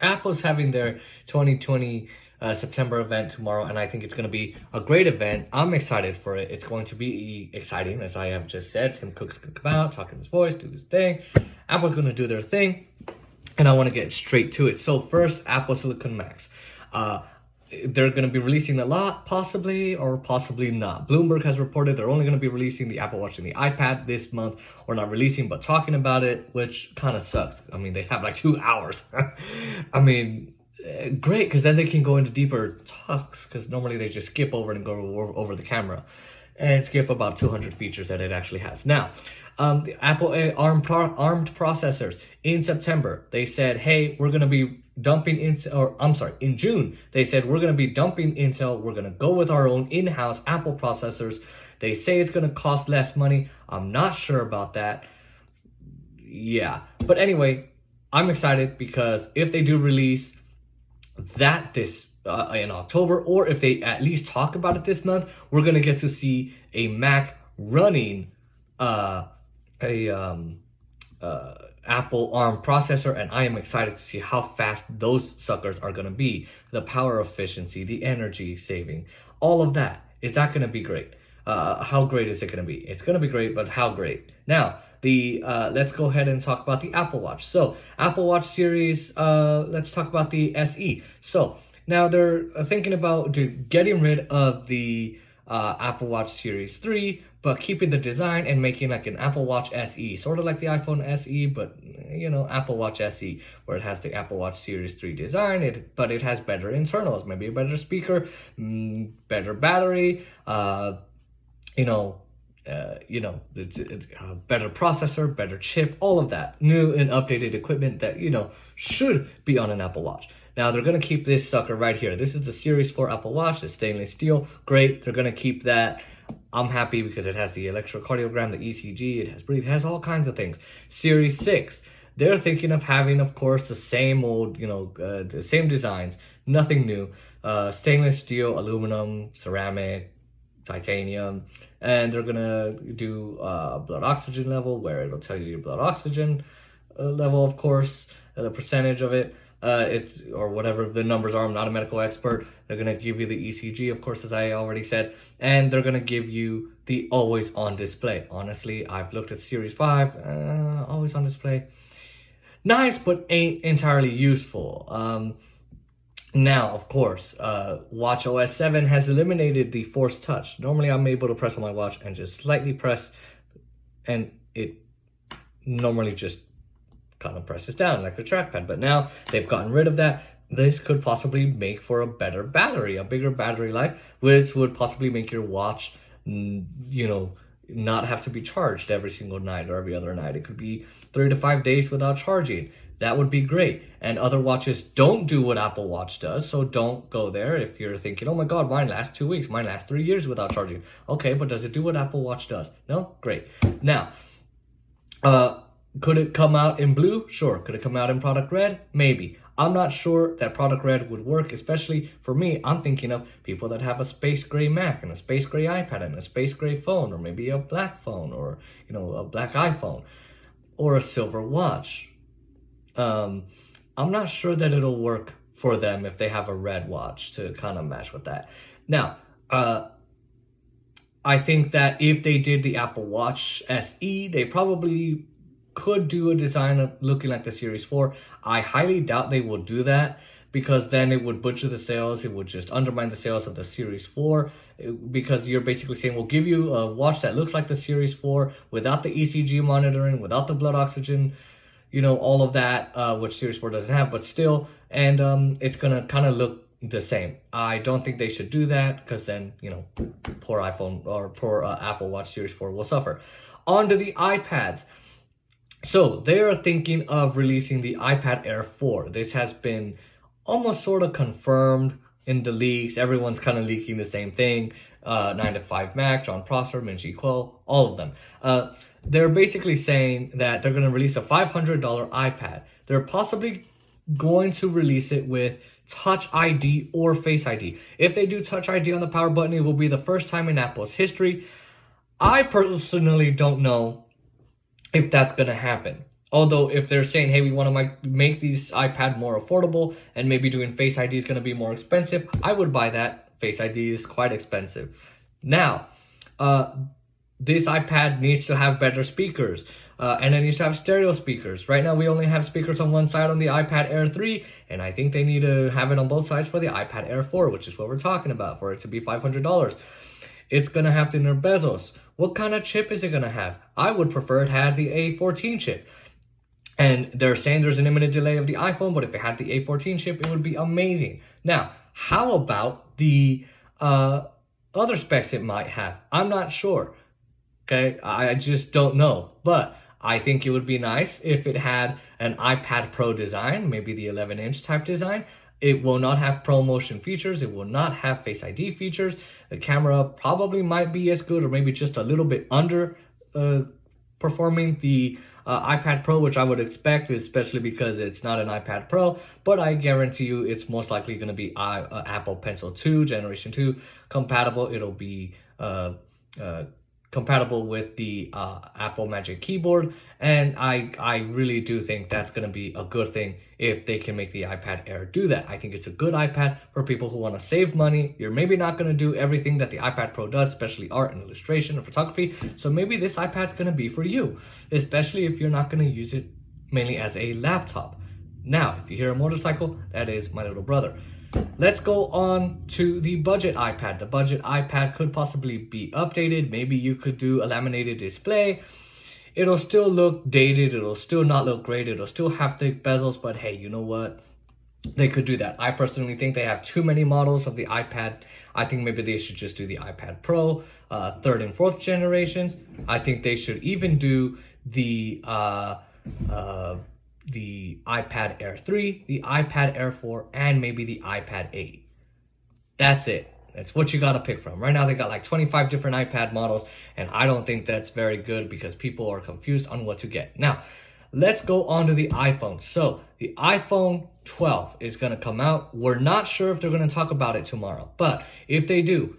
Apple's having their 2020 September event tomorrow, and I think it's going to be a great event. I'm excited for it. It's going to be exciting, as I have just said. Tim Cook's going to come out, talk in his voice, do his thing. Apple's going to do their thing, and I want to get straight to it. So first, Apple Silicon Macs. They're going to be releasing a lot, possibly or possibly not. Bloomberg has reported they're only going to be releasing the Apple Watch and the iPad this month, or not releasing, but talking about it, which kind of sucks. I mean, they have like 2 hours. I mean, great, because then they can go into deeper talks, because normally they just skip over and go over the camera and skip about 200 features that it actually has. Now, the Apple ARmed processors in September, they said, hey, we're going to be dumping in June, they said, we're going to be dumping Intel. We're going to go with our own in-house Apple processors. They say it's going to cost less money. I'm not sure about that. Yeah. But anyway, I'm excited because if they do release that this in October, or if they at least talk about it this month, we're going to get to see a Mac running Apple ARM processor, and I am excited to see how fast those suckers are going to be. The power efficiency, the energy saving, all of that. Is that going to be great? How great is it going to be? It's going to be great, but how great? Now, let's go ahead and talk about the Apple Watch. So, Apple Watch series, let's talk about the SE. So, now they're thinking about getting rid of the Apple Watch Series 3, but keeping the design and making like an Apple Watch SE, sort of like the iPhone SE, but Apple Watch SE, where it has the Apple Watch Series 3 design, but it has better internals, maybe a better speaker, better battery, better processor, better chip, all of that. New and updated equipment that, should be on an Apple Watch. Now, they're going to keep this sucker right here. This is the Series 4 Apple Watch. It's stainless steel. Great. They're going to keep that. I'm happy because it has the electrocardiogram, the ECG. It has breathe. It has all kinds of things. Series 6. They're thinking of having, of course, the same old, the same designs. Nothing new. Stainless steel, aluminum, ceramic, titanium, and they're gonna do blood oxygen level, where it'll tell you your blood oxygen level, of course, the percentage of it, it's or whatever the numbers are. I'm not a medical expert. They're gonna give you the ECG, of course, as I already said, and they're gonna give you the always on display. Honestly, I've looked at Series 5, always on display. Nice, but ain't entirely useful. Now, of course, Watch OS 7 has eliminated the force touch. Normally, I'm able to press on my watch and just slightly press, and it normally just kind of presses down like the trackpad. But now they've gotten rid of that. This could possibly make for a better battery, a bigger battery life, which would possibly make your watch, not have to be charged every single night or every other night. It could be 3 to 5 days without charging. That would be great. And other watches don't do what Apple Watch does, so don't go there if you're thinking, oh my God, mine lasts 2 weeks, mine lasts 3 years without charging. Okay, but does it do what Apple Watch does? No? Great. Now, could it come out in blue? Sure. Could it come out in product red? Maybe. I'm not sure that product red would work, especially for me. I'm thinking of people that have a space gray Mac and a space gray iPad and a space gray phone, or maybe a black phone, or a black iPhone, or a silver watch. I'm not sure that it'll work for them if they have a red watch to kind of match with that. Now, I think that if they did the Apple Watch SE, they probably could do a design of looking like the Series 4. I highly doubt they will do that, because then it would butcher the sales. It would just undermine the sales of the Series 4, because you're basically saying, we'll give you a watch that looks like the Series 4 without the ECG monitoring, without the blood oxygen, all of that, which Series 4 doesn't have, but still, and it's going to kind of look the same. I don't think they should do that, because then, poor iPhone or poor Apple Watch Series 4 will suffer. On to the iPads. So they are thinking of releasing the iPad Air 4. This has been almost sort of confirmed in the leaks. Everyone's kind of leaking the same thing. 9 to 5 Mac, John Prosser, Min-Chi Kuo, all of them. They're basically saying that they're going to release a $500 iPad. They're possibly going to release it with Touch ID or Face ID. If they do Touch ID on the power button, it will be the first time in Apple's history. I personally don't know if that's going to happen. Although if they're saying, hey, we want to make these iPad more affordable and maybe doing Face ID is going to be more expensive, I would buy that. Face ID is quite expensive. Now, this iPad needs to have better speakers, and it needs to have stereo speakers. Right now, we only have speakers on one side on the iPad Air 3, and I think they need to have it on both sides for the iPad Air 4, which is what we're talking about, for it to be $500. It's going to have thinner bezels. What kind of chip is it going to have? I would prefer it had the A14 chip. And they're saying there's an imminent delay of the iPhone, but if it had the A14 chip, it would be amazing. Now, how about the other specs it might have? I'm not sure. Okay, I just don't know. But I think it would be nice if it had an iPad Pro design, maybe the 11-inch type design. It will not have ProMotion features. It will not have Face ID features. The camera probably might be as good or maybe just a little bit under performing the iPad Pro, which I would expect, especially because it's not an iPad Pro, but I guarantee you it's most likely going to be Apple Pencil 2, Generation 2 compatible. It'll be compatible with the Apple Magic Keyboard, and I really do think that's going to be a good thing if they can make the iPad Air do that. I think it's a good iPad for people who want to save money. You're maybe not going to do everything that the iPad Pro does, especially art and illustration and photography, so maybe this iPad's going to be for you, especially if you're not going to use it mainly as a laptop. Now, if you hear a motorcycle, that is my little brother. Let's go on to the budget iPad. The budget iPad could possibly be updated. Maybe you could do a laminated display. It'll still look dated. It'll still not look great. It'll still have thick bezels, but hey, you know what? They could do that. I personally think they have too many models of the iPad. I think maybe they should just do the iPad Pro, third and fourth generations. I think they should even do the iPad Air 3, the iPad Air 4, and maybe the iPad 8. That's it. That's what you got to pick from. Right now, they got like 25 different iPad models, and I don't think that's very good because people are confused on what to get. Now, let's go on to the iPhone. So, the iPhone 12 is going to come out. We're not sure if they're going to talk about it tomorrow, but if they do,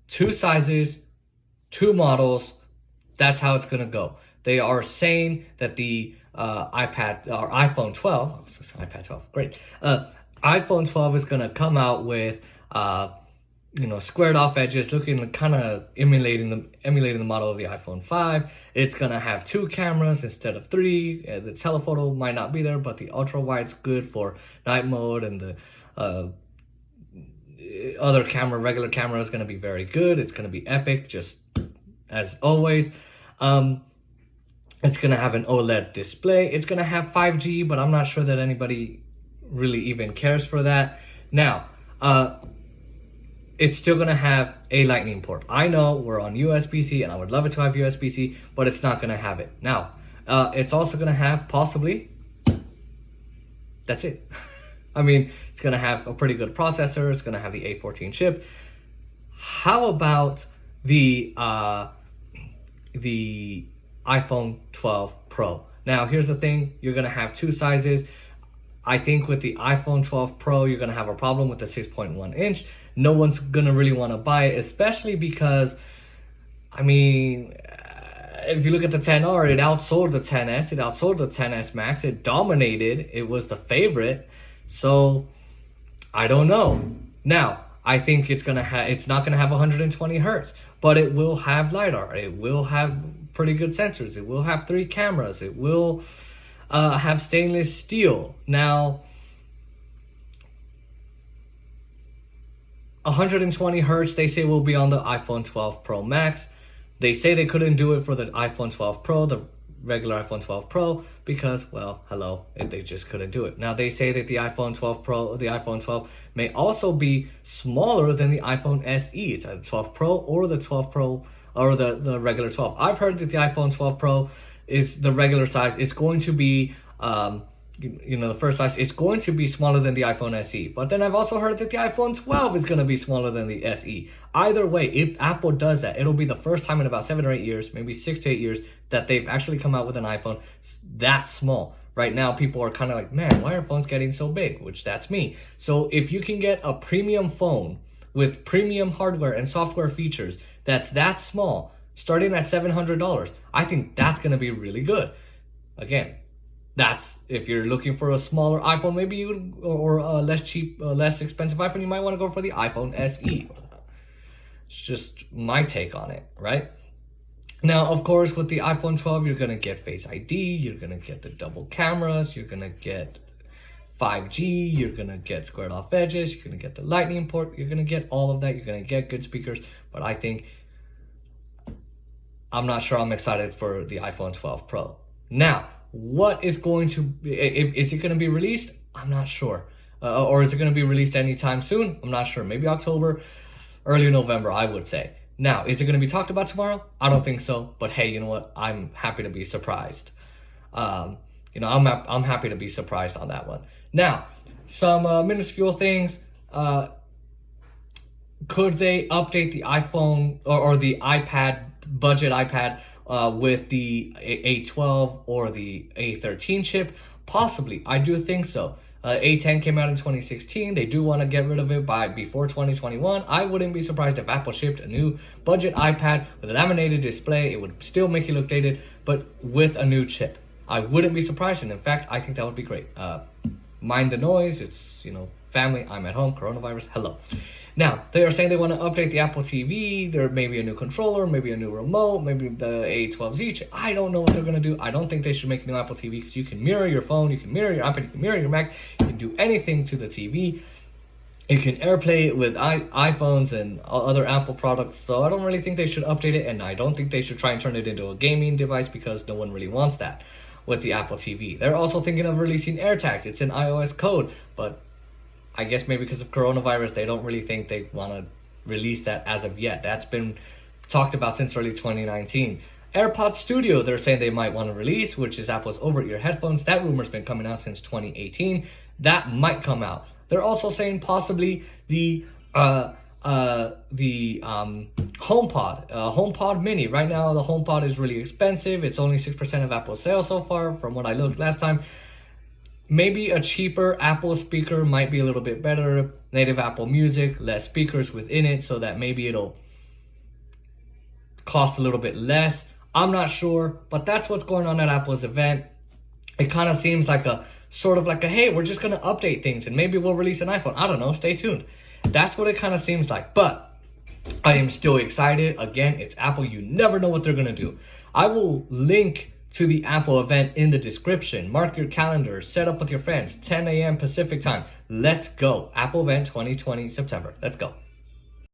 2 sizes, 2 models, that's how it's going to go. They are saying that the iPhone 12, iPad 12, great. iPhone 12 is gonna come out with, squared off edges, looking kind of emulating the model of the iPhone 5. It's gonna have 2 cameras instead of 3. The telephoto might not be there, but the ultra wide's good for night mode, and the other camera, regular camera, is gonna be very good. It's gonna be epic, just as always. It's going to have an OLED display. It's going to have 5G, but I'm not sure that anybody really even cares for that. Now, it's still going to have a Lightning port. I know we're on USB-C, and I would love it to have USB-C, but it's not going to have it. Now, it's also going to have possibly... That's it. I mean, it's going to have a pretty good processor. It's going to have the A14 chip. How about the iPhone 12 Pro? Now, here's the thing. You're going to have 2 sizes. I think with the iPhone 12 Pro, you're going to have a problem with the 6.1 inch. No one's going to really want to buy it, especially because, I mean, if you look at the 10R, it outsold the 10S. It outsold the 10S Max. It dominated. It was the favorite. So, I don't know. Now, I think it's not gonna have 120 hertz, but it will have LiDAR. It will have pretty good sensors. It will have 3 cameras. It will have stainless steel. Now, 120 hertz, they say, will be on the iPhone 12 Pro Max. They say they couldn't do it for the iPhone 12 Pro, the regular iPhone 12 Pro, because, well, hello, they just couldn't do it. Now, they say that the iPhone 12 may also be smaller than the iPhone SE. It's a 12 Pro or the 12 Pro or the regular 12. I've heard that the iPhone 12 Pro is the regular size. It's going to be, the first size. It's going to be smaller than the iPhone SE. But then I've also heard that the iPhone 12 is going to be smaller than the SE. Either way, if Apple does that, it'll be the first time in about 7 or 8 years, maybe 6 to 8 years, that they've actually come out with an iPhone that small. Right now, people are kind of like, man, why are phones getting so big? Which, that's me. So if you can get a premium phone with premium hardware and software features that's that small, starting at $700, I think that's going to be really good. Again, That's if you're looking for a smaller iPhone, maybe you or a less cheap, less expensive iPhone, you might want to go for the iPhone SE. It's just my take on it, right? Now, of course, with the iPhone 12, you're gonna get Face ID, you're gonna get the double cameras, you're gonna get 5G, you're gonna get squared off edges, you're gonna get the Lightning port, you're gonna get all of that, you're gonna get good speakers, but I'm not sure I'm excited for the iPhone 12 Pro. Now, what is going to, is it gonna be released? I'm not sure. Or is it gonna be released anytime soon? I'm not sure. Maybe October, early November, I would say. Now, is it going to be talked about tomorrow? I don't think so. But hey, you know what? I'm happy to be surprised. I'm happy to be surprised on that one. Now, some minuscule things. Could they update the iPhone or the iPad, budget iPad, with the A12 or the A13 chip? Possibly. I do think so. A10 came out in 2016. They do want to get rid of it before 2021. I wouldn't be surprised if Apple shipped a new budget iPad with a laminated display. It would still make you look dated, but with a new chip. I wouldn't be surprised, and in fact, I think that would be great. Mind the noise. It's, family. I'm at home. Coronavirus. Hello. Now, they are saying they want to update the Apple TV. There may be a new controller, maybe a new remote, maybe the A12Z chip. I don't know what they're going to do. I don't think they should make a new Apple TV because you can mirror your phone, you can mirror your iPad, you can mirror your Mac, you can do anything to the TV. You can AirPlay it with iPhones and other Apple products. So I don't really think they should update it, and I don't think they should try and turn it into a gaming device because no one really wants that with the Apple TV. They're also thinking of releasing AirTags. It's an iOS code, but I guess maybe because of coronavirus, they don't really think they want to release that as of yet. That's been talked about since early 2019. AirPods Studio, they're saying they might want to release, which is Apple's over-ear headphones. That rumor's been coming out since 2018. That might come out. They're also saying possibly the HomePod Mini. Right now, the HomePod is really expensive. It's only 6% of Apple's sales so far, from what I looked last time. Maybe a cheaper Apple speaker might be a little bit better. Native Apple Music, less speakers within it, so that maybe it'll cost a little bit less. I'm not sure, but that's what's going on at Apple's event. It kind of seems like hey, we're just going to update things and maybe we'll release an iPhone. I don't know. Stay tuned. That's what it kind of seems like. But I am still excited. Again, it's Apple. You never know what they're going to do. I will link to the Apple event in the description. Mark your calendar, set up with your friends, 10 a.m. Pacific time. Let's go. Apple event 2020 September. Let's go.